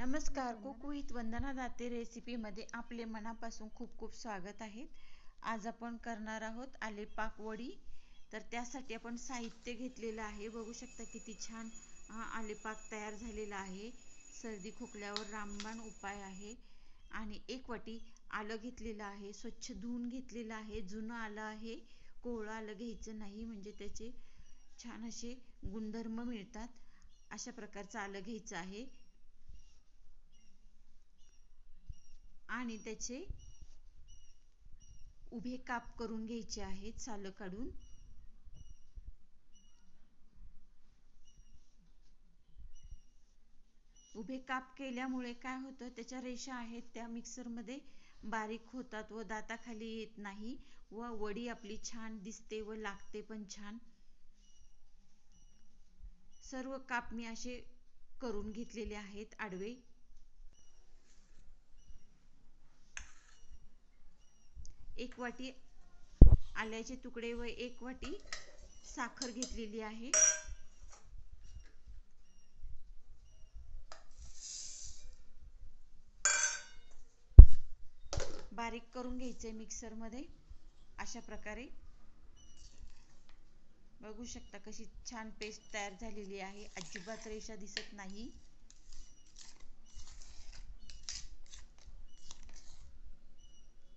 नमस्कार, cook with वंदना दाते रेसिपीमध्ये आपले मनापासून खूप खूप स्वागत आहे। आज आपण करणार आहोत आले पाक वडी। तर त्यासाठी आपण साहित्य घेतलेलं आहे, बघू शकता किती छान आले पाक तयार झालेला आहे। सर्दी खोकल्यावर रामबाण उपाय आहे। आणि एक वाटी आलं घेतलेलं आहे, स्वच्छ धुवून घेतलेलं आहे। जुनं आलं आहे, कोवळं आलं घ्यायचं नाही, म्हणजे त्याचे छान असे गुणधर्म मिळतात। अशा प्रकारचं आलं घ्यायचं आहे आणि त्याचे उभे काप करून घ्यायचे आहेत, सालं काढून। उभे काप केल्यामुळे काय होतं, त्याच्या रेषा आहेत त्या मिक्सर मध्ये बारीक होतात व दाताखाली येत नाही व वडी आपली छान दिसते व लागते पण छान। सर्व काप मी असे करून घेतलेले आहेत आडवे। एक वाटी आल्याचे तुकडे व एक वाटी साखर घेतलेली आहे। बारीक करून घ्यायचे मिक्सर मध्ये। अशा प्रकारे बघू शकता कशी छान पेस्ट तयार झालेली आहे, अजिबात रेषा दिसत नाही।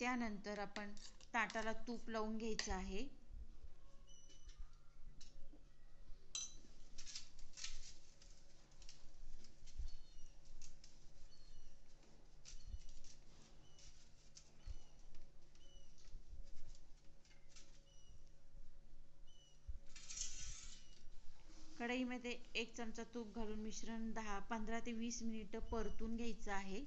त्यानंतर आपण ताटाला तूप लावून घ्यायचं आहे। कढईमध्ये एक चमचा तूप घालून मिश्रण 15 ते 20 मिनिट परतून घ्यायचं आहे।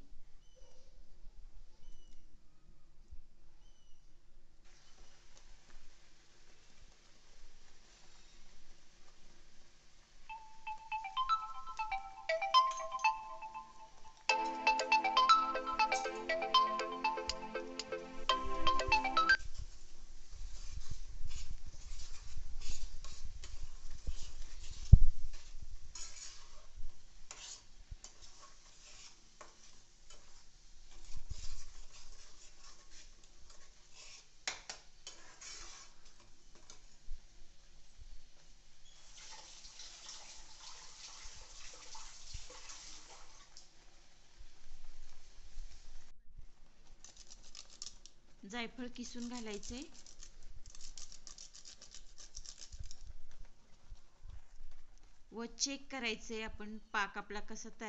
जायफळ किसून घालायचे व चेक करायचे आपण पाक आपला कसा तयार